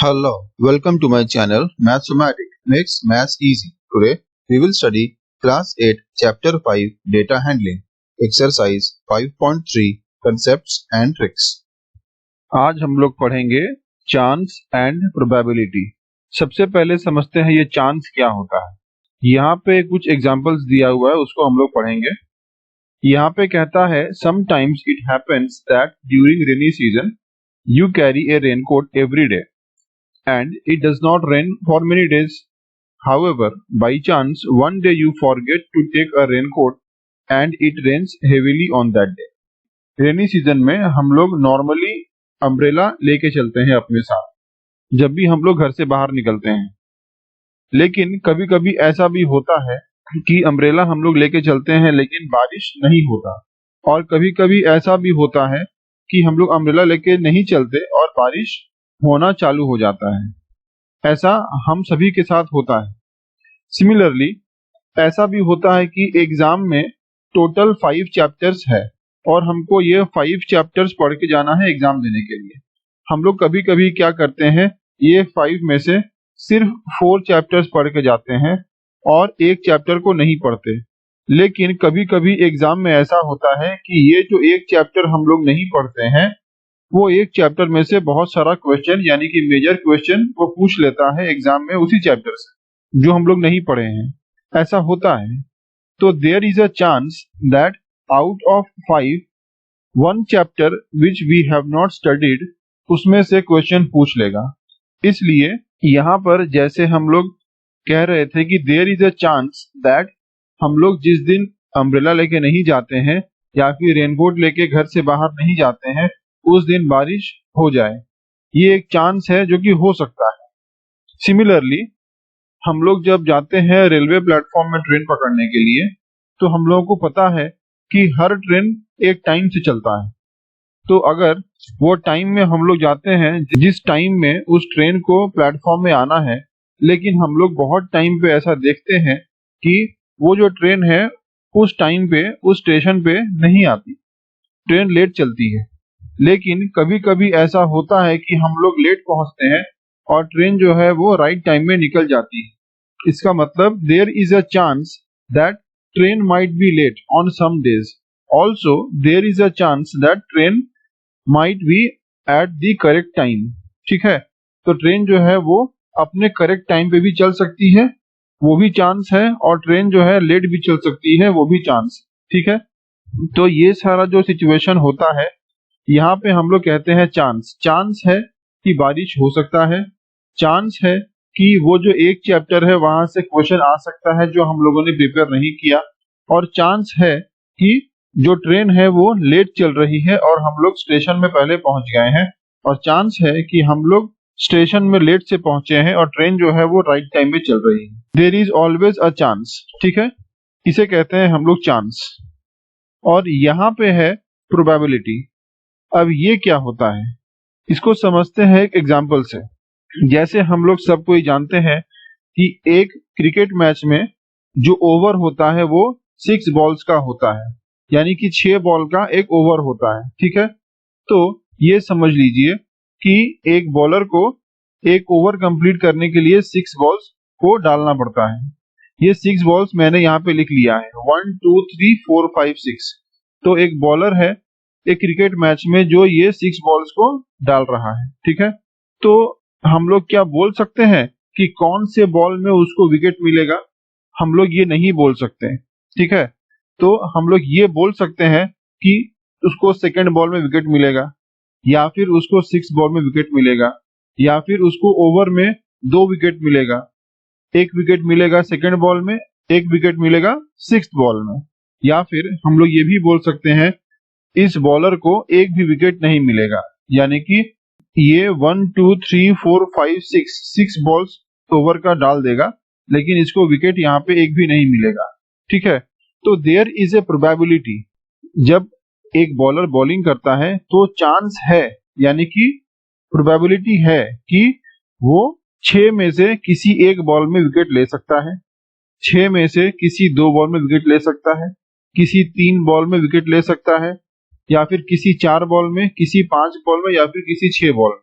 Hello, welcome to my channel Mathematic Makes Maths Easy. Today we will study Class 8 Chapter 5 Data Handling Exercise 5.3 Concepts and Tricks. आज हम लोग पढ़ेंगे chance and probability. सबसे पहले समझते हैं ये चांस क्या होता है। यहाँ पे कुछ एग्जांपल्स दिया हुआ है, उसको हम लोग पढ़ेंगे। यहाँ पे कहता है sometimes it happens that during rainy season you carry A raincoat every day and it does not rain for many days. However, by chance, one day you forget to take a raincoat and it rains heavily on that day. Rainy season में हम लोग normally umbrella लेके चलते हैं अपने साथ जब भी हम लोग घर से बाहर निकलते हैं, लेकिन कभी कभी ऐसा भी होता है कि अम्ब्रेला हम लोग लेके चलते हैं लेकिन बारिश नहीं होता, और कभी कभी ऐसा भी होता है कि हम लोग अम्ब्रेला लेके नहीं चलते और बारिश होना चालू हो जाता है। ऐसा हम सभी के साथ होता है। सिमिलरली ऐसा भी होता है कि एग्जाम में टोटल 5 चैप्टर्स है और हमको ये 5 चैप्टर्स पढ़ के जाना है एग्जाम देने के लिए। हम लोग कभी कभी क्या करते हैं, ये 5 में से सिर्फ 4 चैप्टर्स पढ़ के जाते हैं और एक चैप्टर को नहीं पढ़ते। लेकिन कभी कभी एग्जाम में ऐसा होता है कि ये जो एक चैप्टर हम लोग नहीं पढ़ते हैं, वो एक चैप्टर में से बहुत सारा क्वेश्चन यानी कि मेजर क्वेश्चन वो पूछ लेता है एग्जाम में उसी चैप्टर से जो हम लोग नहीं पढ़े हैं। ऐसा होता है। तो there is a chance that out of 5 1 chapter which we have not studied उसमें से क्वेश्चन पूछ लेगा। इसलिए यहाँ पर जैसे हम लोग कह रहे थे कि there is a chance that हम लोग जिस दिन अम्ब्रेला लेके नहीं जाते हैं या फिर रेनकोट लेके घर से बाहर नहीं जाते हैं उस दिन बारिश हो जाए, ये एक चांस है जो कि हो सकता है। सिमिलरली हम लोग जब जाते हैं रेलवे प्लेटफॉर्म में ट्रेन पकड़ने के लिए, तो हम लोगों को पता है कि हर ट्रेन एक टाइम से चलता है। तो अगर वो टाइम में हम लोग जाते हैं जिस टाइम में उस ट्रेन को प्लेटफॉर्म में आना है, लेकिन हम लोग बहुत टाइम पे ऐसा देखते हैं कि वो जो ट्रेन है उस टाइम पे उस स्टेशन पे नहीं आती, ट्रेन लेट चलती है। लेकिन कभी कभी ऐसा होता है कि हम लोग लेट पहुंचते हैं और ट्रेन जो है वो राइट टाइम में निकल जाती है। इसका मतलब there is a chance that train might be late on some days, also there is a chance that train might be at the correct time. ठीक है, तो ट्रेन जो है वो अपने करेक्ट टाइम पे भी चल सकती है, वो भी चांस है, और ट्रेन जो है लेट भी चल सकती है, वो भी चांस। ठीक है, तो ये सारा जो सिचुएशन होता है यहाँ पे हम लोग कहते हैं चांस। चांस है कि बारिश हो सकता है, चांस है कि वो जो एक चैप्टर है वहां से क्वेश्चन आ सकता है जो हम लोगों ने प्रिपेयर नहीं किया, और चांस है कि जो ट्रेन है वो लेट चल रही है और हम लोग स्टेशन में पहले पहुंच गए हैं, और चांस है कि हम लोग स्टेशन में लेट से पहुंचे हैं और ट्रेन जो है वो राइट टाइम में चल रही है। There is always a chance. ठीक है, इसे कहते हैं हम लोग चांस। और यहाँ पे है प्रोबेबिलिटी। अब ये क्या होता है, इसको समझते हैं एक एग्जाम्पल से। जैसे हम लोग सब कोई जानते हैं कि एक क्रिकेट मैच में जो ओवर होता है वो 6 बॉल्स का होता है, यानी कि 6 बॉल का एक ओवर होता है। ठीक है, तो ये समझ लीजिए कि एक बॉलर को एक ओवर कंप्लीट करने के लिए 6 बॉल्स को डालना पड़ता है। ये 6 बॉल्स मैंने यहाँ पे लिख लिया है, 1 2 3 4 5 6। तो एक बॉलर है एक क्रिकेट मैच में जो ये 6 बॉल्स को डाल रहा है। ठीक है, तो हम लोग क्या बोल सकते हैं कि कौन से बॉल में उसको विकेट मिलेगा? हम लोग ये नहीं बोल सकते। ठीक है, तो हम लोग ये बोल सकते हैं कि उसको सेकंड बॉल में विकेट मिलेगा, या फिर उसको 6 बॉल में विकेट मिलेगा, या फिर उसको ओवर में 2 विकेट मिलेगा। एक विकेट मिलेगा सेकंड बॉल में, एक विकेट मिलेगा 6th बॉल में। या फिर हम लोग ये भी बोल सकते हैं इस बॉलर को एक भी विकेट नहीं मिलेगा, यानी कि ये 1 2 3 4 5 6 बॉल्स ओवर का डाल देगा, लेकिन इसको विकेट यहाँ पे एक भी नहीं मिलेगा। ठीक है, तो देयर इज ए प्रोबेबिलिटी। जब एक बॉलर बॉलिंग करता है तो चांस है, यानी कि प्रोबेबिलिटी है कि वो 6 में से किसी एक बॉल में विकेट ले सकता है, 6 में से किसी 2 बॉल में विकेट ले सकता है, किसी 3 बॉल में विकेट ले सकता है, या फिर किसी 4 बॉल में, किसी 5 बॉल में, या फिर किसी 6 बॉल में।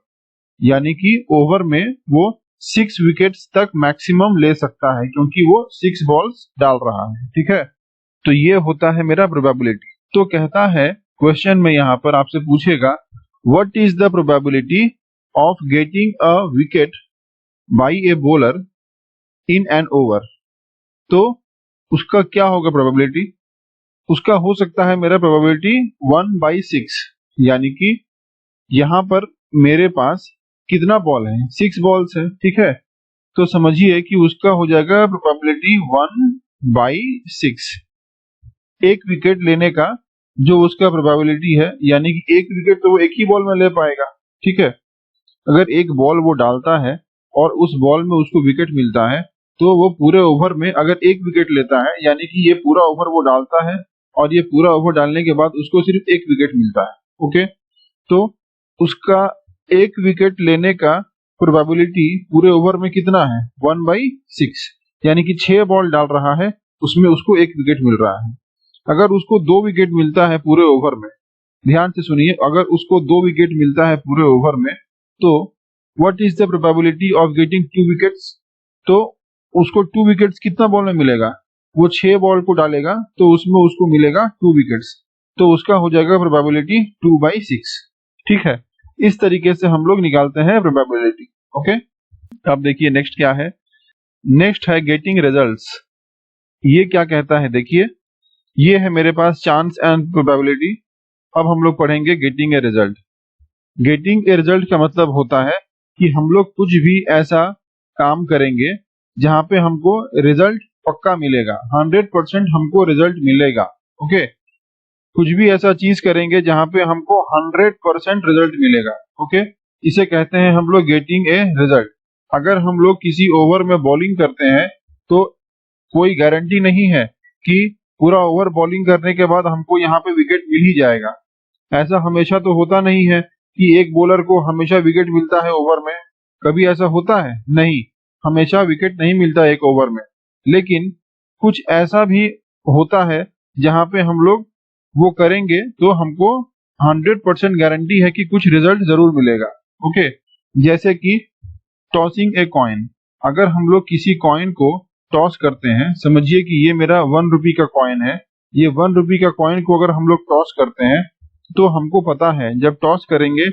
यानी कि ओवर में वो 6 विकेट्स तक मैक्सिमम ले सकता है क्योंकि वो 6 बॉल्स डाल रहा है। ठीक है, तो ये होता है मेरा प्रोबेबिलिटी। तो कहता है क्वेश्चन में यहाँ पर आपसे पूछेगा what is the probability of getting a wicket bye a bowler in an over. तो उसका क्या होगा प्रोबेबिलिटी? उसका हो सकता है मेरा प्रोबेबिलिटी 1/6, यानी कि यहाँ पर मेरे पास कितना बॉल है? 6 बॉल्स है। ठीक है, तो समझिए कि उसका हो जाएगा प्रोबेबिलिटी 1/6 एक विकेट लेने का, जो उसका प्रोबेबिलिटी है, यानी कि एक विकेट तो वो एक ही बॉल में ले पाएगा। ठीक है, अगर एक बॉल वो डालता है और उस बॉल में उसको विकेट मिलता है तो वो पूरे ओवर में अगर एक विकेट लेता है, यानी कि ये पूरा ओवर वो डालता है और ये पूरा ओवर डालने के बाद उसको सिर्फ एक विकेट मिलता है। ओके, तो उसका एक विकेट लेने का प्रोबेबिलिटी पूरे ओवर में कितना है? 1/6, यानी कि 6 बॉल डाल रहा है, उसमें उसको एक विकेट मिल रहा है। अगर उसको 2 विकेट मिलता है पूरे ओवर में, ध्यान से सुनिए, अगर उसको 2 विकेट मिलता है पूरे ओवर में, तो what is the probability of getting 2 wickets? तो उसको 2 विकेट्स कितना बॉल में मिलेगा? वो 6 बॉल को डालेगा तो उसमें उसको मिलेगा 2 विकेट्स, तो उसका हो जाएगा प्रोबेबिलिटी 2/6। ठीक है, इस तरीके से हम लोग निकालते हैं प्रोबेबिलिटी। ओके, अब देखिए नेक्स्ट क्या है। नेक्स्ट है गेटिंग रिजल्ट्स। ये क्या कहता है? देखिए, ये है मेरे पास चांस एंड प्रोबेबिलिटी। अब हम लोग पढ़ेंगे getting a result. Getting a result का मतलब होता है कि हम लोग कुछ भी ऐसा काम करेंगे जहां पे हमको रिजल्ट पक्का मिलेगा, 100% हमको रिजल्ट मिलेगा। ओके, कुछ भी ऐसा चीज करेंगे जहां पे हमको 100% रिजल्ट मिलेगा। ओके, इसे कहते हैं हम लोग गेटिंग ए रिजल्ट। अगर हम लोग किसी ओवर में बॉलिंग करते हैं तो कोई गारंटी नहीं है कि पूरा ओवर बॉलिंग करने के बाद हमको यहाँ पे विकेट मिल ही जाएगा। ऐसा हमेशा तो होता नहीं है कि एक बॉलर को हमेशा विकेट मिलता है ओवर में। कभी ऐसा होता है? नहीं, हमेशा विकेट नहीं मिलता एक ओवर में। लेकिन कुछ ऐसा भी होता है जहां पे हम लोग वो करेंगे तो हमको 100% गारंटी है कि कुछ रिजल्ट जरूर मिलेगा। ओके, जैसे कि टॉसिंग ए कॉइन। अगर हम लोग किसी कॉइन को टॉस करते हैं, समझिए कि ये मेरा 1 रुपी का कॉइन है, ये 1 रुपी का कॉइन को अगर हम लोग टॉस करते हैं तो हमको पता है जब टॉस करेंगे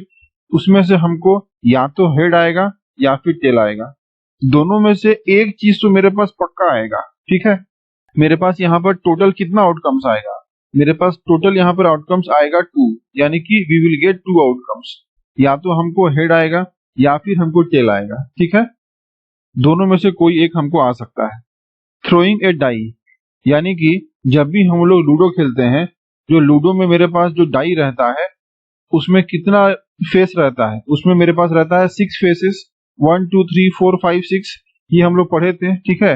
उसमें से हमको या तो हेड आएगा या फिर टेल आएगा। दोनों में से एक चीज तो मेरे पास पक्का आएगा। ठीक है, मेरे पास यहाँ पर टोटल कितना आउटकम्स आएगा? मेरे पास टोटल यहाँ पर आउटकम्स आएगा 2, यानी कि वी विल गेट 2 आउटकम्स। या तो हमको हेड आएगा या फिर हमको टेल आएगा। ठीक है, दोनों में से कोई एक हमको आ सकता है। थ्रोइंग ए डाई, यानी कि जब भी हम लोग लूडो खेलते हैं, जो लूडो में मेरे पास जो डाई रहता है उसमें कितना फेस रहता है? उसमें मेरे पास रहता है 6 फेसेस, 1 2 3 4 5 6, ये हम लोग पढ़े थे। ठीक है,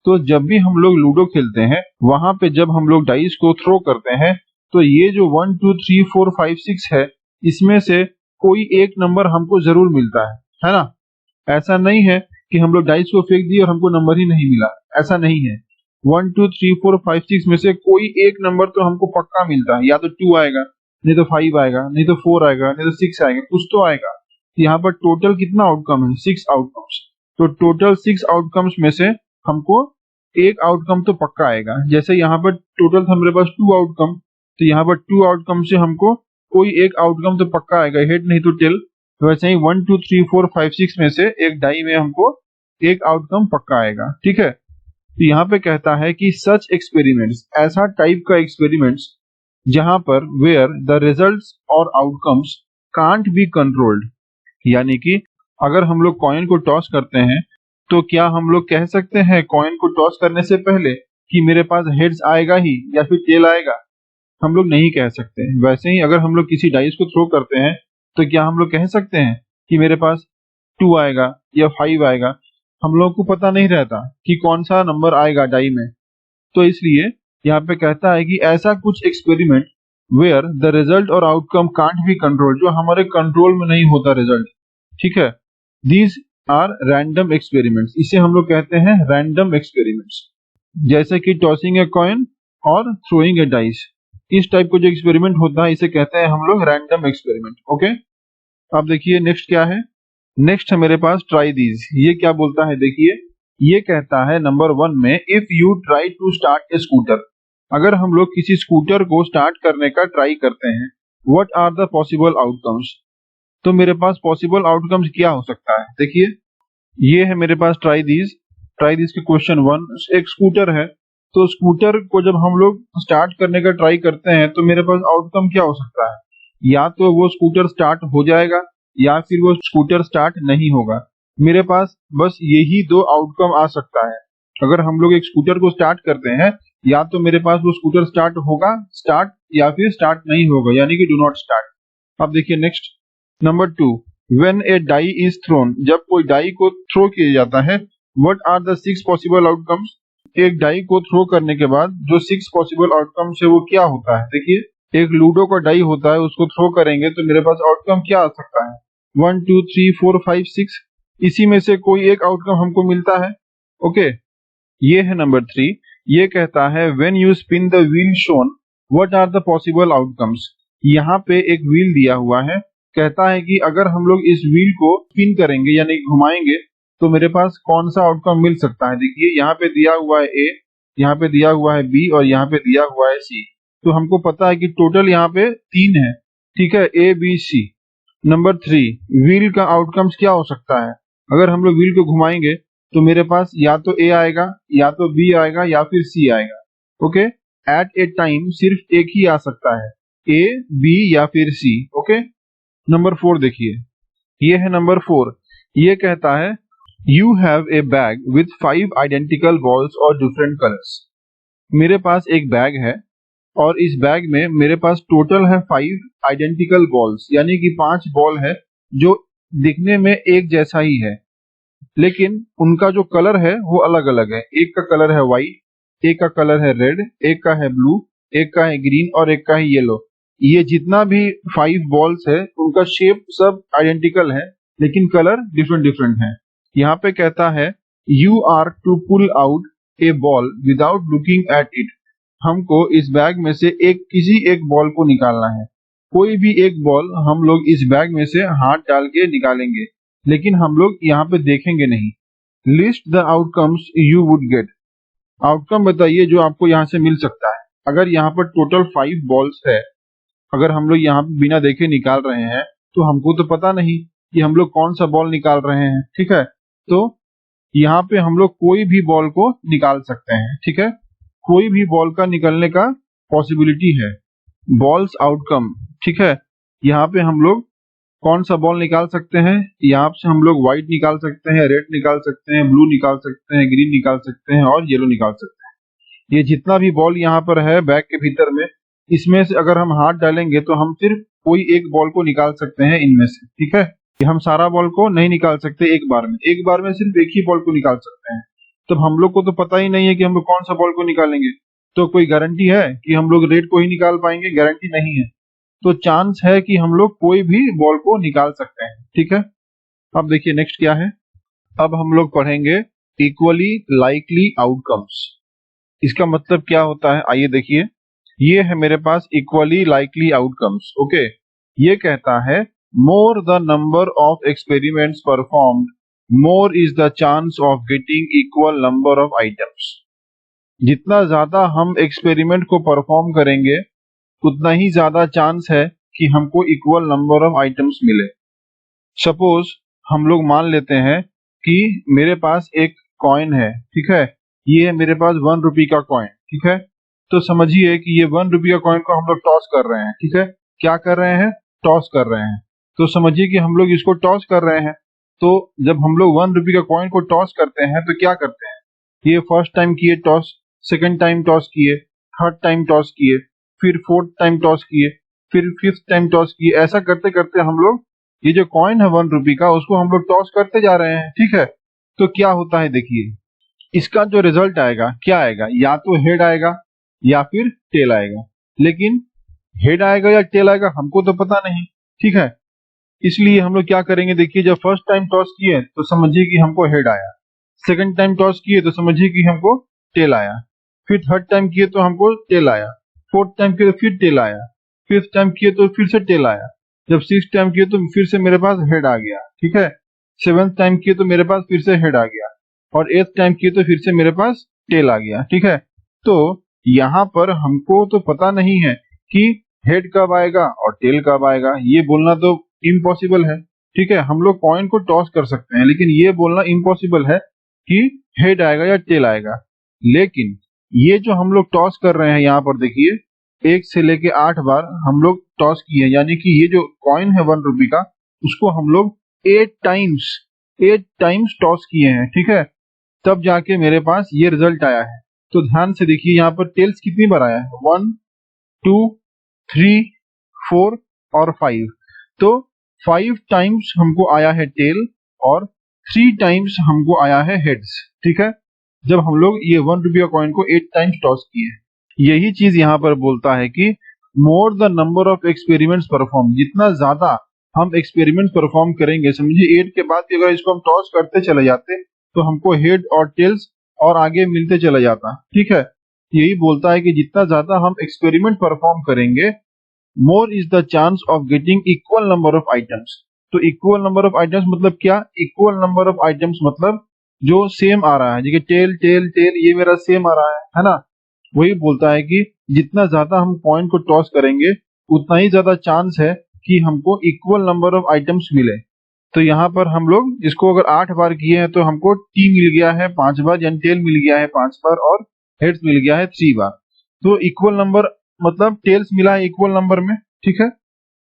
तो जब भी हम लोग लूडो खेलते हैं वहां पे जब हम लोग डाइस को थ्रो करते हैं तो ये जो 1 2 3 4 5 6 है, इसमें से कोई एक नंबर हमको जरूर मिलता है ना? ऐसा नहीं है कि हम लोग डाइस को फेंक दिए और हमको नंबर ही नहीं मिला, ऐसा नहीं है। 1 2 3 4 5 6 में से कोई एक नंबर तो हमको पक्का मिलता है, या तो 2 आएगा, नहीं तो 5 आएगा, नहीं तो 4 आएगा, नहीं तो 6 आएगा, कुछ तो आएगा। यहाँ पर टोटल कितना आउटकम है? 6 आउटकम्स। तो टोटल 6 आउटकम्स में से हमको एक आउटकम तो पक्का आएगा। जैसे यहाँ पर टोटल था मेरे पास 2 आउटकम, तो यहाँ पर 2 आउटकम से हमको कोई एक आउटकम तो पक्का आएगा, हेड नहीं तो टेल। वैसे ही 1 2 3 4 5 6 में से एक डाई में हमको एक आउटकम पक्का आएगा। ठीक है, तो यहाँ पे कहता है कि सच एक्सपेरिमेंट्स, ऐसा टाइप का एक्सपेरिमेंट्स जहां पर वेयर द रिजल्ट्स और आउटकम्स कांट बी कंट्रोल्ड, यानी कि अगर हम लोग कॉइन को टॉस करते हैं तो क्या हम लोग कह सकते हैं कॉइन को टॉस करने से पहले कि मेरे पास हेड्स आएगा ही या फिर टेल आएगा? हम लोग नहीं कह सकते। वैसे ही अगर हम लोग किसी डाइस को थ्रो करते हैं तो क्या हम लोग कह सकते हैं कि मेरे पास 2 आएगा या 5 आएगा? हम लोग को पता नहीं रहता कि कौन सा नंबर आएगा डाई में। तो इसलिए यहाँ पे कहता है कि ऐसा कुछ एक्सपेरिमेंट वेयर द रिजल्ट और आउटकम कांट बी कंट्रोल, जो हमारे कंट्रोल में नहीं होता रिजल्ट। ठीक है, दीज आर रैंडम एक्सपेरिमेंट्स, इसे हम लोग कहते हैं रैंडम एक्सपेरिमेंट्स। जैसे कि टॉसिंग ए कॉइन और थ्रोइंग ए डाइस, इस टाइप का जो एक्सपेरिमेंट होता है इसे कहते हैं हम लोग रैंडम एक्सपेरिमेंट। ओके, अब देखिए नेक्स्ट क्या है। नेक्स्ट है मेरे पास ट्राई दीज। ये क्या बोलता है देखिए, ये कहता है नंबर 1 में if you try to start a scooter, अगर हम लोग किसी स्कूटर को स्टार्ट करने का ट्राई करते हैं, what are the possible outcomes. तो मेरे पास पॉसिबल आउटकम्स क्या हो सकता है देखिए, ये है मेरे पास ट्राई दीज के क्वेश्चन 1। एक स्कूटर है, तो स्कूटर को जब हम लोग स्टार्ट करने का ट्राई करते हैं तो मेरे पास आउटकम क्या हो सकता है, या तो वो स्कूटर स्टार्ट हो जाएगा या फिर वो स्कूटर स्टार्ट नहीं होगा। मेरे पास बस यही दो आउटकम आ सकता है। अगर हम लोग एक स्कूटर को स्टार्ट करते हैं, या तो मेरे पास वो स्कूटर स्टार्ट होगा स्टार्ट, या फिर स्टार्ट नहीं होगा, यानी कि डू नॉट स्टार्ट। अब देखिए next number 2, when a die is thrown, जब कोई डाई को थ्रो किया जाता है, what are the 6 possible outcomes. एक डाई को थ्रो करने के बाद जो 6 पॉसिबल आउटकम्स है वो क्या होता है देखिए, एक लूडो का डाई होता है, उसको थ्रो करेंगे तो मेरे पास आउटकम क्या आ सकता है, 1 2 3 4 5 6, इसी में से कोई एक आउटकम हमको मिलता है। ओके, ये है नंबर 3। ये कहता है when you spin the wheel shown, what are the possible outcomes. यहाँ पे एक व्हील दिया हुआ है, कहता है कि अगर हम लोग इस व्हील को स्पिन करेंगे यानी घुमाएंगे तो मेरे पास कौन सा आउटकम मिल सकता है। देखिए यहाँ पे दिया हुआ है ए, यहाँ पे दिया हुआ है बी और यहाँ पे दिया हुआ है सी। तो हमको पता है कि टोटल यहाँ पे 3 है, ठीक है, A B C. Number 3, wheel का आउटकम्स क्या हो सकता है। अगर हम लोग व्हील को घुमाएंगे तो मेरे पास या तो ए आएगा, या तो बी आएगा, या फिर सी आएगा। ओके, एट ए टाइम सिर्फ एक ही आ सकता है, ए बी या फिर सी। ओके, नंबर 4 देखिए, ये है नंबर 4। ये कहता है you have a bag with 5 identical balls और डिफरेंट कलर्स। मेरे पास एक बैग है और इस बैग में मेरे पास टोटल है 5 आइडेंटिकल बॉल्स, यानी कि 5 बॉल है जो दिखने में एक जैसा ही है, लेकिन उनका जो कलर है वो अलग अलग है। एक का कलर है व्हाइट, एक का कलर है रेड, एक का है ब्लू, एक का है ग्रीन और एक का है येलो। ये जितना भी 5 बॉल्स है उनका शेप सब आइडेंटिकल है, लेकिन कलर डिफरेंट डिफरेंट है। यहाँ पे कहता है you are to pull out a ball without looking at it. हमको इस बैग में से किसी एक बॉल को निकालना है। कोई भी एक बॉल हम लोग इस बैग में से हाथ डाल के निकालेंगे, लेकिन हम लोग यहाँ पे देखेंगे नहीं। List the outcomes you would get. Outcome बताइए जो आपको यहाँ से मिल सकता है। अगर यहाँ पर टोटल 5 बॉल्स है, अगर हम लोग यहाँ पे बिना देखे निकाल रहे हैं तो हमको तो पता नहीं कि हम लोग कौन सा बॉल निकाल रहे हैं, ठीक है। तो यहाँ पे हम लोग कोई भी बॉल को निकाल सकते हैं, ठीक है, कोई भी बॉल का निकलने का पॉसिबिलिटी है। बॉल्स आउटकम, ठीक है, यहाँ पे हम लोग कौन सा बॉल निकाल सकते हैं, यहाँ से हम लोग व्हाइट निकाल सकते हैं, रेड निकाल सकते हैं, ब्लू निकाल सकते हैं, ग्रीन निकाल सकते हैं और येलो निकाल सकते हैं। ये जितना भी बॉल यहाँ पर है बैग के भीतर में, इसमें से अगर हम हाथ डालेंगे तो हम सिर्फ कोई एक बॉल को निकाल सकते हैं इनमें से, ठीक है। हम सारा बॉल को नहीं निकाल सकते एक बार में सिर्फ एक ही बॉल को निकाल सकते हैं। तब हम लोग को तो पता ही नहीं है कि हम लोग कौन सा बॉल को निकालेंगे, तो कोई गारंटी है कि हम लोग रेड को ही निकाल पाएंगे? गारंटी नहीं है। तो चांस है कि हम लोग कोई भी बॉल को निकाल सकते हैं, ठीक है। अब देखिए नेक्स्ट क्या है, अब हम लोग पढ़ेंगे इक्वली लाइकली आउटकम्स। इसका मतलब क्या होता है आइए देखिए, ये है मेरे पास इक्वली लाइकली आउटकम्स। ओके, ये कहता है more the number of experiments performed, more is the chance of getting equal number of items. जितना ज्यादा हम एक्सपेरिमेंट को परफॉर्म करेंगे उतना ही ज्यादा चांस है कि हमको इक्वल नंबर ऑफ आइटम्स मिले। सपोज हम लोग मान लेते हैं कि मेरे पास एक कॉइन है, ठीक है, ये है मेरे पास 1 रुपये का कॉइन, ठीक है। तो समझिए कि ये 1 रुपये का कॉइन को हम लोग टॉस कर रहे हैं, ठीक है। क्या कर रहे हैं? टॉस कर रहे हैं। तो समझिए कि हम लोग इसको टॉस कर रहे हैं। तो जब हम लोग 1 रुपये का कॉइन को टॉस करते हैं तो क्या करते हैं, ये फर्स्ट टाइम किए टॉस, सेकंड टाइम टॉस किए, थर्ड टाइम टॉस किए, फिर फोर्थ टाइम टॉस किए, फिर फिफ्थ टाइम टॉस किए। ऐसा करते करते हम लोग ये जो कॉइन है 1 रुपये का उसको हम लोग टॉस करते जा रहे हैं, ठीक है। तो क्या होता है देखिए, इसका जो रिजल्ट आएगा क्या आएगा, या तो हेड आएगा या फिर टेल आएगा। लेकिन हेड आएगा या टेल आएगा हमको तो पता नहीं, ठीक है। इसलिए हम लोग क्या करेंगे देखिए, जब फर्स्ट टाइम टॉस किए तो समझिए कि हमको हेड आया, सेकंड टाइम टॉस किए तो समझिए कि हमको टेल आया, फिर थर्ड टाइम किए तो हमको टेल आया, फोर्थ टाइम किए तो फिर टेल आया, फिफ्थ टाइम किए तो फिर से टेल आया, जब सिक्स टाइम किए तो फिर से मेरे पास हेड आ गया, ठीक है। सेवेंथ टाइम किए तो मेरे पास फिर से हेड आ गया, और एथ टाइम किए तो फिर से मेरे पास टेल आ गया। ठीक है, तो यहाँ पर हमको तो पता नहीं है कि हेड कब आएगा और टेल कब आएगा, ये बोलना तो इम्पॉसिबल है। ठीक है, हम लोग कॉइन को टॉस कर सकते हैं, लेकिन ये बोलना इम्पॉसिबल है कि हेड आएगा या टेल आएगा। लेकिन ये जो हम लोग टॉस कर रहे हैं, यहाँ पर देखिए 1 से लेके 8 बार हम लोग टॉस किए हैं, यानी कि ये जो कॉइन है 1 रुपए का, उसको हम लोग 8 टाइम्स टॉस किए हैं। ठीक है, तब जाके मेरे पास ये रिजल्ट आया है। तो ध्यान से देखिए यहाँ पर टेल्स कितनी बार आया है, 1 2 3 4 और 5। तो 5 टाइम्स हमको आया है टेल और 3 टाइम्स हमको आया है हेड्स। ठीक है, जब हम लोग ये 1 रुपया कॉइन को 8 टाइम्स टॉस किए। यही चीज यहाँ पर बोलता है कि more the number of experiments perform, जितना ज्यादा हम एक्सपेरिमेंट परफॉर्म करेंगे, समझिए 8 के बाद भी अगर इसको हम टॉस करते चले जाते तो हमको हेड और टेल्स और आगे मिलते चला जाता। ठीक है, यही बोलता है कि जितना ज्यादा हम एक्सपेरिमेंट परफॉर्म करेंगे, more is the chance of getting equal number of items. तो इक्वल नंबर ऑफ आइटम्स मतलब क्या, इक्वल नंबर ऑफ आइटम्स मतलब जो सेम आ रहा है, जैसे टेल टेल टेल ये मेरा सेम आ रहा है ना। वही बोलता है कि जितना ज्यादा हम कॉइन को टॉस करेंगे उतना ही ज्यादा चांस है कि हमको इक्वल नंबर ऑफ आइटम्स मिले। तो यहाँ पर हम लोग इसको अगर 8 बार किए हैं तो हमको टी मिल गया है 5 बार, यानी टेल मिल गया है 5 बार और हेड्स मिल गया है 3 बार। तो इक्वल नंबर मतलब टेल्स मिला है इक्वल नंबर में। ठीक है,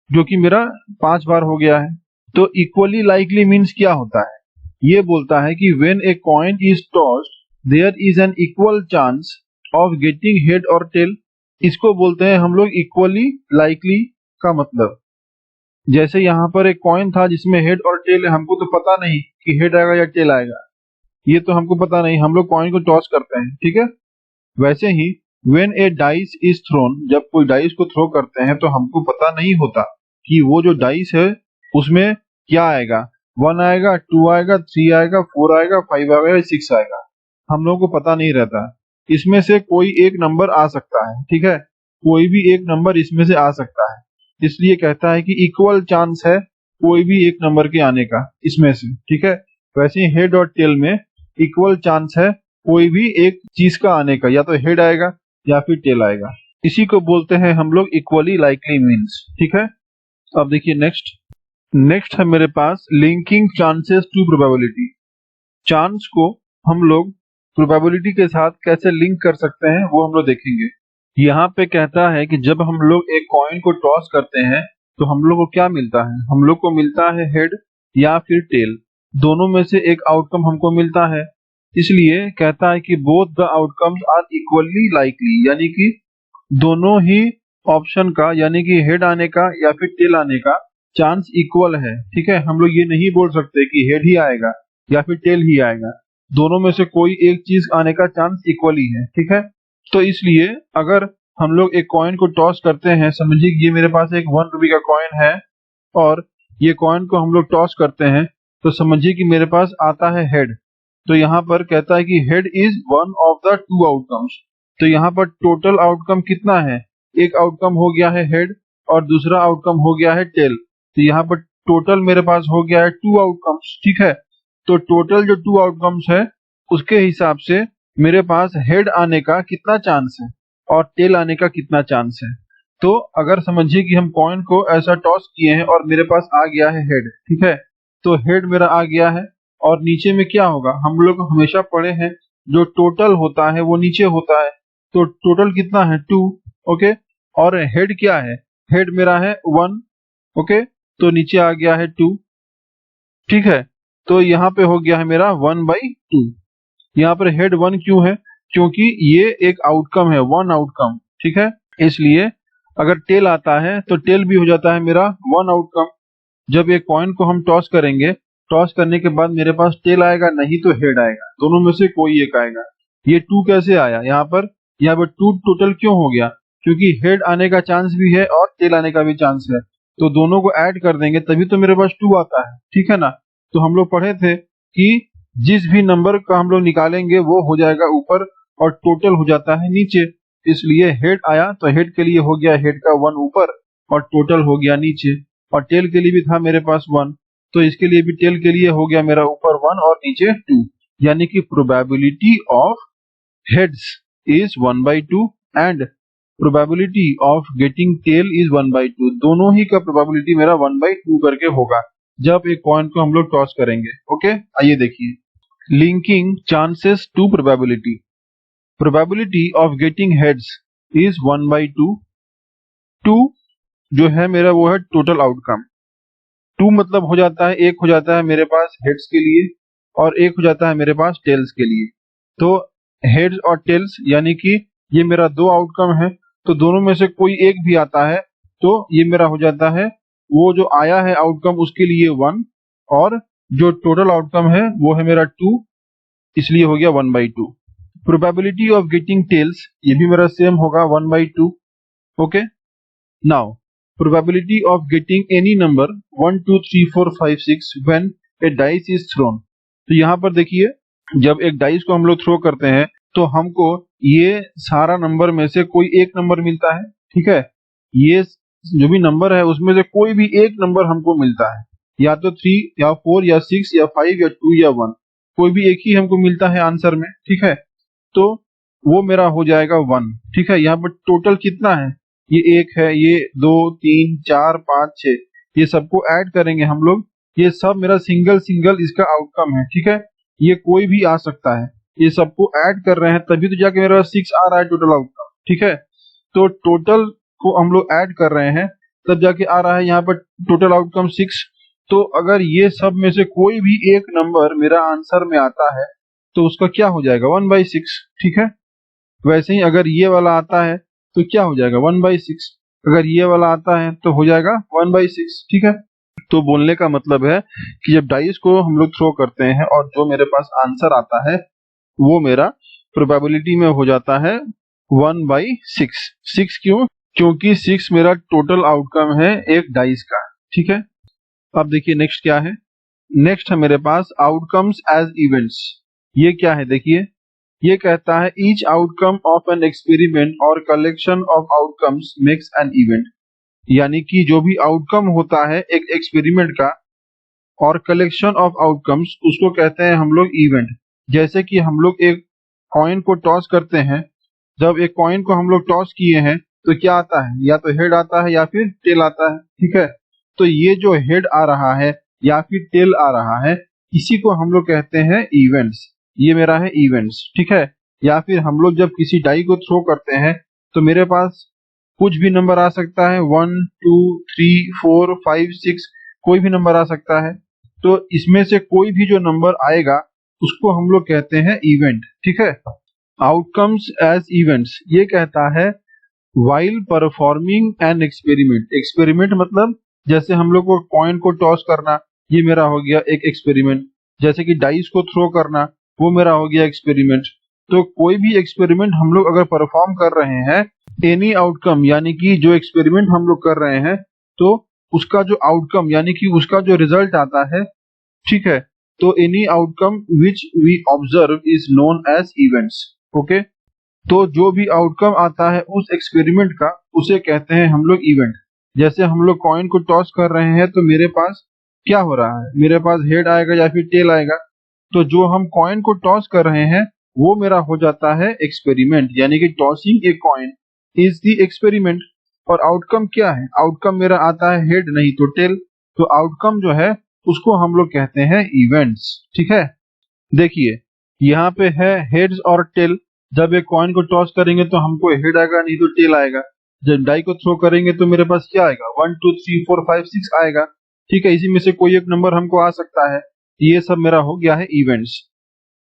जो कि मेरा 5 बार हो गया है। तो इक्वली लाइकली मीन्स क्या होता है, ये बोलता है कि when a coin is tossed there is an equal chance of getting head और टेल। इसको बोलते हैं हम लोग इक्वली लाइकली का मतलब। जैसे यहाँ पर एक कॉइन था जिसमें हेड और टेल है, हमको तो पता नहीं कि हेड आएगा या टेल आएगा, ये तो हमको पता नहीं, हम लोग कॉइन को टॉस करते हैं। ठीक है, वैसे ही when a dice is thrown, जब कोई डाइस को थ्रो करते हैं तो हमको पता नहीं होता कि वो जो डाइस है उसमें क्या आएगा, 1 आएगा, 2 आएगा, 3 आएगा, 4 आएगा, 5 आएगा, 6 आएगा, हम लोगों को पता नहीं रहता। इसमें से कोई एक नंबर आ सकता है। ठीक है, कोई भी एक नंबर इसमें से आ सकता है, इसलिए कहता है कि इक्वल चांस है कोई भी एक नंबर के आने का इसमें से। ठीक है, वैसे ही हेड और टेल में इक्वल चांस है कोई भी एक चीज का आने का, या तो हेड आएगा या फिर टेल आएगा। इसी को बोलते हैं हम लोग इक्वली लाइकली मीन्स। ठीक है, अब देखिए नेक्स्ट है मेरे पास linking chances to probability. Chance को हम लोग प्रोबेबिलिटी के साथ कैसे लिंक कर सकते हैं वो हम लोग देखेंगे। यहाँ पे कहता है कि जब हम लोग एक कॉइन को टॉस करते हैं तो हम लोग को क्या मिलता है, हम लोग को मिलता है हेड या फिर टेल, दोनों में से एक आउटकम हमको मिलता है। इसलिए कहता है कि both the outcomes are equally likely, यानी कि दोनों ही ऑप्शन का, यानी कि हेड आने का या फिर टेल आने का चांस इक्वल है। ठीक है, हम लोग ये नहीं बोल सकते कि हेड ही आएगा या फिर टेल ही आएगा, दोनों में से कोई एक चीज आने का चांस इक्वली है। ठीक है, तो इसलिए अगर हम लोग एक कॉइन को टॉस करते हैं, समझिए कि ये मेरे पास एक 1 रुपए का कॉइन है और ये कॉइन को हम लोग टॉस करते हैं, तो समझिए कि मेरे पास आता है हेड। तो यहाँ पर कहता है कि head is one of the 2 outcomes. तो यहाँ पर टोटल आउटकम कितना है, एक आउटकम हो गया है हेड और दूसरा आउटकम हो गया है टेल। तो यहाँ पर टोटल मेरे पास हो गया है 2 आउटकम्स। ठीक है, तो टोटल जो 2 आउटकम्स है उसके हिसाब से मेरे पास हेड आने का कितना चांस है और टेल आने का कितना चांस है। तो अगर समझिए कि हम कॉइन को ऐसा टॉस किए हैं और मेरे पास आ गया है हेड। ठीक है, तो हेड मेरा आ गया है और नीचे में क्या होगा, हम लोग हमेशा पढ़े हैं जो टोटल होता है वो नीचे होता है। तो टोटल कितना है 2। ओके, और हेड क्या है, हेड मेरा है 1। ओके, तो नीचे आ गया है 2। ठीक है, तो यहाँ पे हो गया है मेरा 1/2। यहाँ पर हेड 1 क्यों है, क्योंकि ये एक आउटकम है, 1 आउटकम। ठीक है, इसलिए अगर टेल आता है तो टेल भी हो जाता है मेरा 1 आउटकम। जब एक कॉइन को हम टॉस करेंगे, टॉस करने के बाद मेरे पास टेल आएगा नहीं तो हेड आएगा, दोनों में से कोई एक आएगा। ये 2 कैसे आया यहाँ पर 2 टोटल क्यों हो गया, क्योंकि हेड आने का चांस भी है और टेल आने का भी चांस है, तो दोनों को ऐड कर देंगे तभी तो मेरे पास 2 आता है। ठीक है ना, तो हम लोग पढ़े थे कि जिस भी नंबर का हम लोग निकालेंगे वो हो जाएगा ऊपर और टोटल हो जाता है नीचे। इसलिए हेड आया तो हेड के लिए हो गया हेड का 1 ऊपर और टोटल हो गया नीचे, और टेल के लिए भी था मेरे पास 1, तो इसके लिए भी टेल के लिए हो गया मेरा ऊपर 1 और नीचे 2, यानी कि probability of heads is 1/2 and probability of getting tail is 1/2। दोनों ही का प्रोबेबिलिटी मेरा 1/2 करके होगा जब एक कॉइन को हम लोग टॉस करेंगे। ओके, आइए देखिए linking chances to probability. Probability of getting heads is 1/2। 2 जो है मेरा वो है टोटल आउटकम। 2 मतलब हो जाता है, एक हो जाता है मेरे पास हेड्स के लिए और एक हो जाता है मेरे पास टेल्स के लिए। तो हेड्स और टेल्स यानी कि ये मेरा 2 आउटकम है, तो दोनों में से कोई एक भी आता है तो ये मेरा हो जाता है, वो जो आया है आउटकम उसके लिए 1 और जो टोटल आउटकम है वो है मेरा 2, इसलिए हो गया 1/2। प्रोबेबिलिटी ऑफ गेटिंग टेल्स ये भी मेरा सेम होगा 1/2। Okay, now probability of getting any number 1 2 3 4 5 6 when a dice is thrown। तो यहाँ पर देखिए जब एक डाइस को हम लोग थ्रो करते हैं तो हमको ये सारा नंबर में से कोई एक नंबर मिलता है। ठीक है, ये जो भी नंबर है उसमें से कोई भी एक नंबर हमको मिलता है, या तो 3 या 4 या 6 या 5 या 2 या 1, कोई भी एक ही हमको मिलता है आंसर में। ठीक है, तो वो मेरा हो जाएगा 1। ठीक है, यहाँ पर टोटल कितना है, ये 1 है, ये 2 3 4 5 6, ये सबको ऐड करेंगे हम लोग, ये सब मेरा सिंगल सिंगल इसका आउटकम है। ठीक है, ये कोई भी आ सकता है, ये सबको ऐड कर रहे हैं तभी तो जाके मेरा 6 आ रहा है टोटल आउटकम। ठीक है, तो टोटल को हम लोग ऐड कर रहे हैं तब जाके आ रहा है यहाँ पर टोटल आउटकम 6। तो अगर ये सब में से कोई भी एक नंबर मेरा आंसर में आता है तो उसका क्या हो जाएगा 1/6। ठीक है, वैसे ही अगर ये वाला आता है तो क्या हो जाएगा 1/6, अगर ये वाला आता है तो हो जाएगा 1/6। ठीक है, तो बोलने का मतलब है कि जब डाइस को हम लोग थ्रो करते हैं और जो मेरे पास आंसर आता है वो मेरा प्रोबेबिलिटी में हो जाता है 1/6। 6 क्यों? क्योंकि 6 मेरा टोटल आउटकम है एक डाइस का। ठीक है, अब देखिए नेक्स्ट क्या है। नेक्स्ट है मेरे पास आउटकम्स एज इवेंट्स। ये क्या है देखिए, ये कहता है each outcome of an experiment और collection of outcomes makes an event. यानी कि जो भी आउटकम होता है एक एक्सपेरिमेंट का और कलेक्शन ऑफ आउटकम्स उसको कहते हैं हम लोग इवेंट। जैसे कि हम लोग एक कॉइन को टॉस करते हैं, जब एक कॉइन को हम लोग टॉस किए हैं तो क्या आता है, या तो हेड आता है या फिर टेल आता है। ठीक है, तो ये जो हेड आ रहा है या फिर टेल आ रहा है इसी को हम लोग कहते हैं इवेंट्स। ये मेरा है इवेंट्स। ठीक है, या फिर हम लोग जब किसी डाई को थ्रो करते हैं तो मेरे पास कुछ भी नंबर आ सकता है, 1 2 3 4 5 6, कोई भी नंबर आ सकता है। तो इसमें से कोई भी जो नंबर आएगा उसको हम लोग कहते हैं इवेंट। ठीक है, आउटकम्स एज इवेंट्स ये कहता है while performing an experiment. Experiment मतलब जैसे हम लोग को कॉइन को टॉस करना, ये मेरा हो गया एक एक्सपेरिमेंट। जैसे कि डाइस को थ्रो करना, वो मेरा हो गया एक्सपेरिमेंट। तो कोई भी एक्सपेरिमेंट हम लोग अगर परफॉर्म कर रहे हैं, एनी आउटकम यानी कि जो एक्सपेरिमेंट हम लोग कर रहे हैं तो उसका जो आउटकम यानी कि उसका जो रिजल्ट आता है, ठीक है, तो any outcome which we observe is known as events. Okay, तो जो भी आउटकम आता है उस एक्सपेरिमेंट का उसे कहते हैं हम लोग इवेंट। जैसे हम लोग कॉइन को टॉस कर रहे हैं तो मेरे पास क्या हो रहा है, मेरे पास हेड आएगा या फिर टेल आएगा, तो जो हम कॉइन को टॉस कर रहे हैं वो मेरा हो जाता है एक्सपेरिमेंट। यानी कि tossing a coin is the experiment. और आउटकम क्या है, आउटकम मेरा आता है हेड नहीं तो टेल, तो आउटकम जो है उसको हम लोग कहते हैं इवेंट्स। ठीक है, देखिए यहाँ पे है हेड्स और टेल। जब एक कॉइन को टॉस करेंगे तो हमको हेड आएगा नहीं तो टेल आएगा। जब डाई को थ्रो करेंगे तो मेरे पास क्या आएगा 1 2 3 4 5 6 आएगा। ठीक है, इसी में से कोई एक नंबर हमको आ सकता है। ये सब मेरा हो गया है events.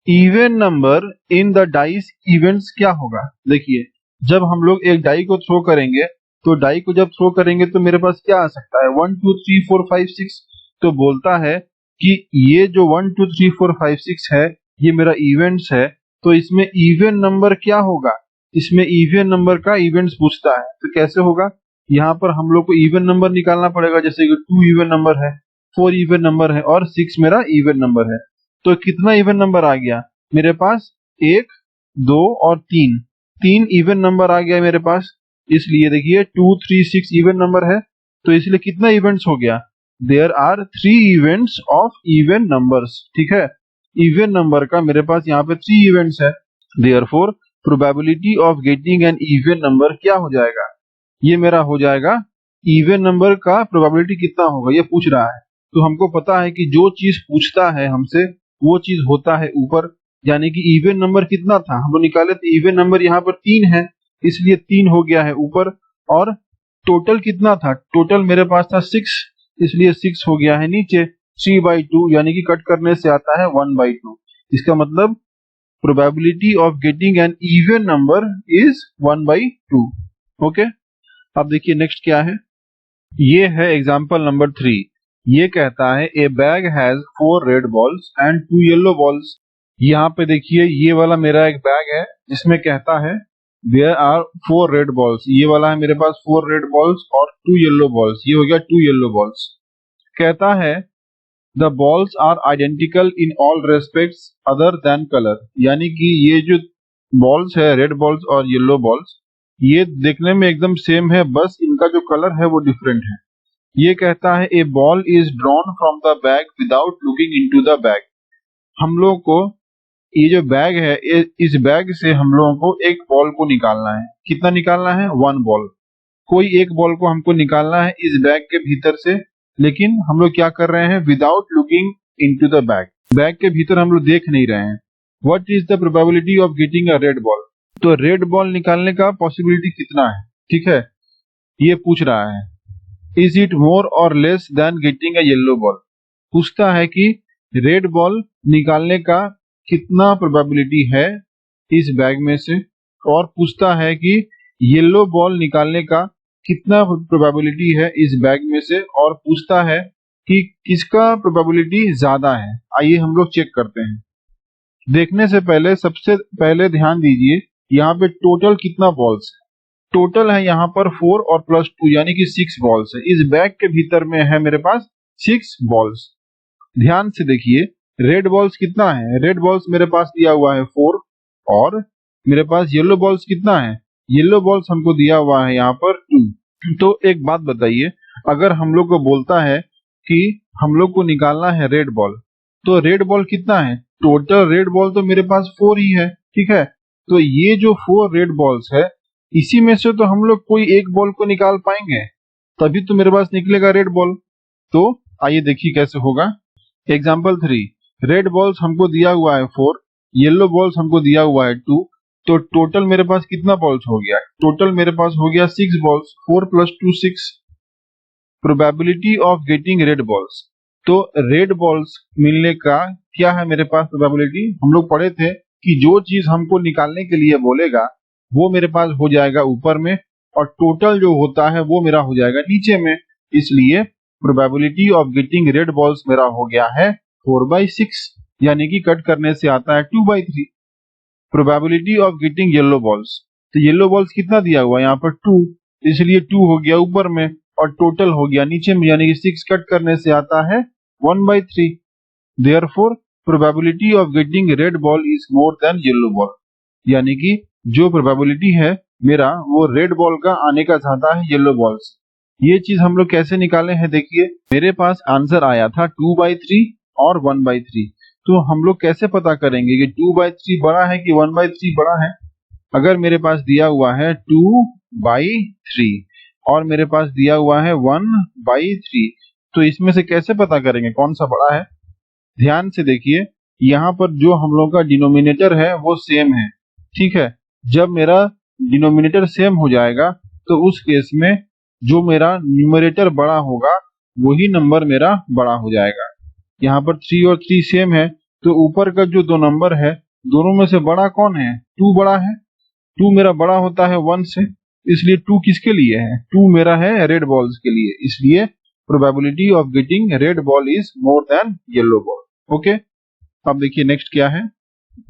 Even number in the dice events क्या होगा, देखिए जब हम लोग एक डाई को थ्रो करेंगे तो डाई को जब थ्रो करेंगे तो मेरे पास क्या आ सकता है 1 2 3 4 5 6। तो बोलता है कि ये जो 1 2 3 4 5 6 है ये मेरा इवेंट्स है, तो इसमें इवन नंबर क्या होगा, इसमें इवन नंबर का इवेंट्स पूछता है। तो कैसे होगा, यहाँ पर हम लोग को इवन नंबर निकालना पड़ेगा। जैसे कि 2 इवन नंबर है, 4 इवन नंबर है और 6 मेरा इवन नंबर है। तो कितना इवन नंबर आ गया मेरे पास, 1 2 और 3, 3 इवन नंबर आ गया मेरे पास। इसलिए देखिए 2 3 6 इवन नंबर है, तो इसलिए कितना इवेंट्स हो गया there are 3 events of even numbers. ठीक है, इवन नंबर का मेरे पास यहाँ पे 3 इवेंट्स है। Therefore probability of getting an even number क्या हो जाएगा, ये मेरा हो जाएगा इवन नंबर का प्रोबेबिलिटी कितना होगा, ये पूछ रहा है। तो हमको पता है कि जो चीज पूछता है हमसे वो चीज होता है ऊपर, यानी कि इवन नंबर कितना था हम लोग निकाले थे, इवन नंबर यहाँ पर 3 है इसलिए 3 हो गया है ऊपर, और टोटल कितना था, टोटल मेरे पास था 6 इसलिए 6 हो गया है नीचे। 3/2 यानी कि कट करने से आता है 1/2। इसका मतलब probability of getting an even number is 1/2। Okay, अब देखिए नेक्स्ट क्या है, ये है एग्जांपल नंबर 3। ये कहता है ए bag has 4 red balls and 2 yellow balls. यहाँ पे देखिए ये वाला मेरा एक बैग है जिसमें कहता है देयर आर 4 रेड बॉल्स, ये वाला है मेरे पास 4 रेड बॉल्स और 2 येलो बॉल्स, ये हो गया 2 येलो बॉल्स। कहता है the balls are identical in all respects other than colour, यानी कि ये जो बॉल्स है रेड बॉल्स और येलो बॉल्स ये देखने में एकदम सेम है, बस इनका जो कलर है वो डिफरेंट है। ये कहता है a ball is drawn from the bag without looking into the bag. हम लोग को ये जो बैग है इस बैग से हम लोगों को एक बॉल को निकालना है। कितना निकालना है, 1 बॉल। कोई एक बॉल को हमको निकालना है इस बैग के भीतर से, लेकिन हम लोग क्या कर रहे हैं, without looking into the bag, bag के भीतर हम लोग देख नहीं रहे हैं। What is the probability of getting a red ball, तो रेड बॉल निकालने का पॉसिबिलिटी कितना है, ठीक है, ये पूछ रहा है। इज इट मोर और less than getting a yellow ball, पूछता है कि रेड बॉल निकालने का कितना प्रोबेबिलिटी है इस बैग में से, और पूछता है कि येलो बॉल निकालने का कितना प्रोबेबिलिटी है इस बैग में से, और पूछता है कि किसका प्रोबेबिलिटी ज्यादा है। आइए हम लोग चेक करते हैं। देखने से पहले सबसे पहले ध्यान दीजिए यहाँ पे टोटल कितना बॉल्स है। टोटल है यहाँ पर 4 और +2 यानी कि 6 बॉल्स है। इस बैग के भीतर में है मेरे पास 6 बॉल्स। ध्यान से देखिए रेड बॉल्स कितना है, रेड बॉल्स मेरे पास दिया हुआ है 4, और मेरे पास येलो बॉल्स कितना है, येलो बॉल्स हमको दिया हुआ है यहाँ पर 2। तो एक बात बताइए, अगर हम लोग को बोलता है कि हम लोग को निकालना है रेड बॉल, तो रेड बॉल कितना है, टोटल रेड बॉल तो मेरे पास 4 ही है, ठीक है। तो ये जो 4 रेड बॉल्स है इसी में से तो हम लोग कोई एक बॉल को निकाल पाएंगे, तभी तो मेरे पास निकलेगा रेड बॉल। तो आइए देखिए कैसे होगा। एग्जाम्पल 3, रेड बॉल्स हमको दिया हुआ है 4, येलो बॉल्स हमको दिया हुआ है 2, तो टोटल मेरे पास कितना बॉल्स हो गया, टोटल मेरे पास हो गया 6 balls, 4 + 2 6। Probability of getting red balls, तो रेड बॉल्स मिलने का क्या है मेरे पास प्रोबेबिलिटी, हम लोग पढ़े थे कि जो चीज हमको निकालने के लिए बोलेगा वो मेरे पास हो जाएगा ऊपर में, और टोटल जो होता है वो मेरा हो जाएगा नीचे में। इसलिए probability of getting red balls मेरा हो गया है 4/6, यानी कि कट करने से आता है 2/3। Probability of getting yellow balls, तो येलो बॉल्स कितना दिया हुआ है यहाँ पर 2, इसलिए 2 हो गया ऊपर में और टोटल हो गया नीचे में, यानी कि 6 कट करने से आता है 1/3। Therefore probability of getting red ball is more than yellow ball, यानी कि जो प्रोबेबिलिटी है मेरा वो रेड बॉल का आने का ज्यादा है येलो बॉल से। ये चीज हम लोग कैसे निकाले हैं, देखिए मेरे पास आंसर आया था 2/3 और 1/3, तो हम लोग कैसे पता करेंगे कि 2/3 बड़ा है कि 1/3 बड़ा है। अगर मेरे पास दिया हुआ है 2/3 और मेरे पास दिया हुआ है 1/3, तो इसमें से कैसे पता करेंगे कौन सा बड़ा है। ध्यान से देखिए यहाँ पर जो हम लोग का डिनोमिनेटर है वो सेम है, ठीक है। जब मेरा डिनोमिनेटर सेम हो जाएगा तो उस केस में जो मेरा न्यूमरेटर बड़ा होगा वही नंबर मेरा बड़ा हो जाएगा। यहाँ पर 3 और 3 सेम है, तो ऊपर का जो 2 नंबर है दोनों में से बड़ा कौन है, 2 बड़ा है। 2 मेरा बड़ा होता है 1 से, इसलिए 2 किसके लिए है, 2 मेरा है रेड बॉल्स के लिए। इसलिए probability of getting red ball is more than yellow ball. Okay, अब देखिए नेक्स्ट क्या है।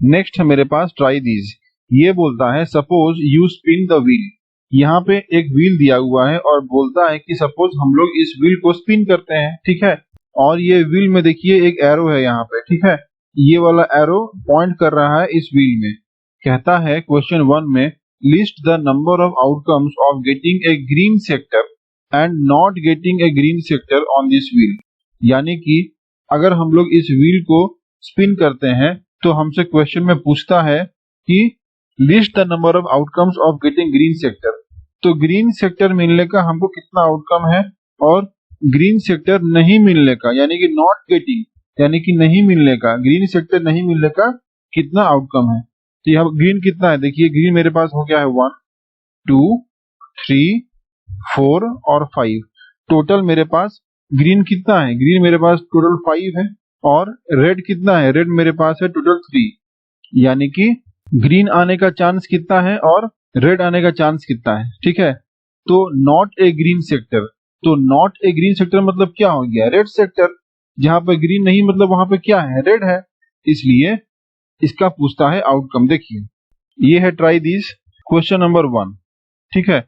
नेक्स्ट है मेरे पास ट्राई दीज। ये बोलता है suppose you spin the wheel. यहाँ पे एक व्हील दिया हुआ है और बोलता है कि सपोज हम लोग इस व्हील को स्पिन करते हैं, ठीक है। और ये व्हील में देखिए एक एरो है यहाँ पे, ठीक है। ये वाला एरो पॉइंट कर रहा है इस व्हील में। कहता है क्वेश्चन 1 में list the number of outcomes of getting a green sector and not getting a green sector on this wheel. यानी कि अगर हम लोग इस व्हील को स्पिन करते हैं तो हमसे क्वेश्चन में पूछता है कि list the number of outcomes of getting green sector. तो ग्रीन सेक्टर मिलने का हमको कितना आउटकम है और ग्रीन सेक्टर नहीं मिलने का यानी कि नॉट गेटिंग यानी कि नहीं मिलने का, ग्रीन सेक्टर नहीं मिलने का कितना आउटकम है। तो यहाँ ग्रीन कितना है, देखिए ग्रीन मेरे पास हो गया है 1 2 3 4 और 5। टोटल मेरे पास ग्रीन कितना है, ग्रीन मेरे पास टोटल 5 है और रेड कितना है, रेड मेरे पास है टोटल 3। यानी कि ग्रीन आने का चांस कितना है और रेड आने का चांस कितना है। ठीक है, तो नॉट ए ग्रीन सेक्टर, तो नॉट ए ग्रीन सेक्टर मतलब क्या हो गया, रेड सेक्टर। जहां पर ग्रीन नहीं मतलब वहां पे क्या है, रेड है, इसलिए इसका पूछता है आउटकम। देखिए ये है ट्राई दिस क्वेश्चन नंबर 1। ठीक है,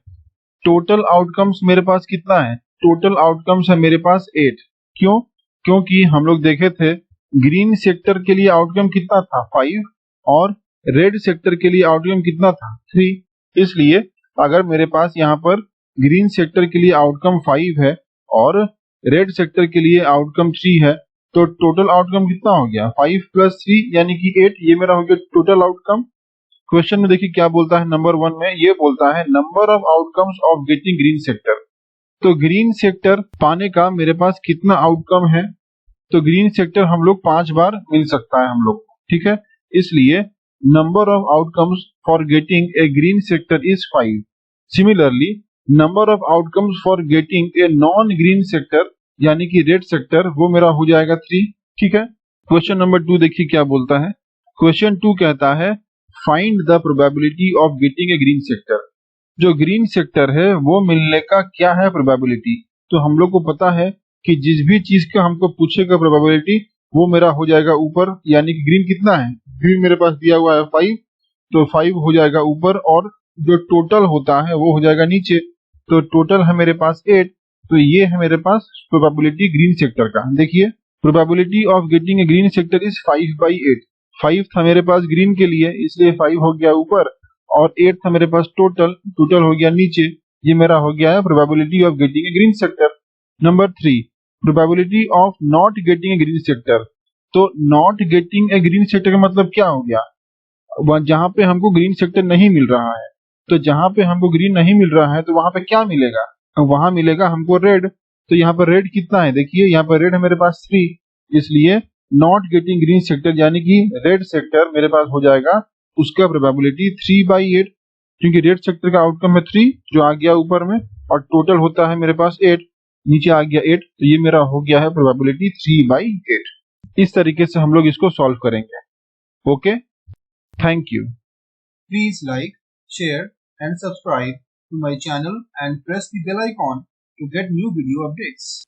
टोटल आउटकम्स मेरे पास कितना है, टोटल आउटकम्स है मेरे पास 8। क्यों, क्योंकि हम लोग देखे थे ग्रीन सेक्टर के लिए आउटकम कितना था 5 और रेड सेक्टर के लिए आउटकम कितना था 3। इसलिए अगर मेरे पास यहाँ पर ग्रीन सेक्टर के लिए आउटकम 5 है और रेड सेक्टर के लिए आउटकम 3 है तो टोटल आउटकम कितना हो गया 5 + 3 यानी कि 8। ये मेरा हो गया टोटल आउटकम। क्वेश्चन में देखिए क्या बोलता है, नंबर 1 में ये बोलता है number of outcomes of getting green sector. तो ग्रीन सेक्टर पाने का मेरे पास कितना आउटकम है, तो ग्रीन सेक्टर हम लोग 5 बार मिल सकता है हम लोग को। ठीक है, इसलिए number of outcomes for getting a green sector is 5। Similarly number of outcomes for getting a non green sector यानी कि रेड सेक्टर वो मेरा हो जाएगा 3। ठीक है, क्वेश्चन नंबर 2 देखिए क्या बोलता है। क्वेश्चन 2 कहता है find the probability of getting a green sector. जो ग्रीन सेक्टर है वो मिलने का क्या है प्रोबेबिलिटी। तो हम लोग को पता है कि जिस भी चीज का हमको पूछेगा प्रोबेबिलिटी वो मेरा हो जाएगा ऊपर, यानी कि ग्रीन कितना है, ग्रीन मेरे पास दिया हुआ है 5 तो 5 हो जाएगा ऊपर और जो टोटल होता है वो हो जाएगा नीचे। तो टोटल है मेरे पास 8, तो ये है मेरे पास प्रोबेबिलिटी ग्रीन सेक्टर का। देखिए probability of getting a green sector is 5/8। 5 था मेरे पास ग्रीन के लिए इसलिए 5 हो गया ऊपर और 8 था मेरे पास टोटल, टोटल हो गया नीचे। ये मेरा हो गया है probability of getting a green sector. Number 3 probability of not getting a green sector. तो not getting a green sector का मतलब क्या हो गया, जहां पे हमको ग्रीन सेक्टर नहीं मिल रहा है। तो जहां पे हमको ग्रीन नहीं मिल रहा है तो वहां पे क्या मिलेगा, वहां मिलेगा हमको रेड। तो यहाँ पर रेड कितना है, देखिए यहाँ पर रेड है मेरे पास 3, इसलिए नॉट गेटिंग ग्रीन सेक्टर यानी कि रेड सेक्टर मेरे पास हो जाएगा उसका प्रोबेबिलिटी 3/8, क्योंकि रेड सेक्टर का आउटकम है 3 जो आ गया ऊपर में और टोटल होता है मेरे पास 8, नीचे आ गया 8, तो ये मेरा हो गया है प्रोबेबिलिटी 3/8। इस तरीके से हम लोग इसको सॉल्व करेंगे। Okay, thank you. Please like, share and subscribe to my channel and press the bell icon to get new video updates.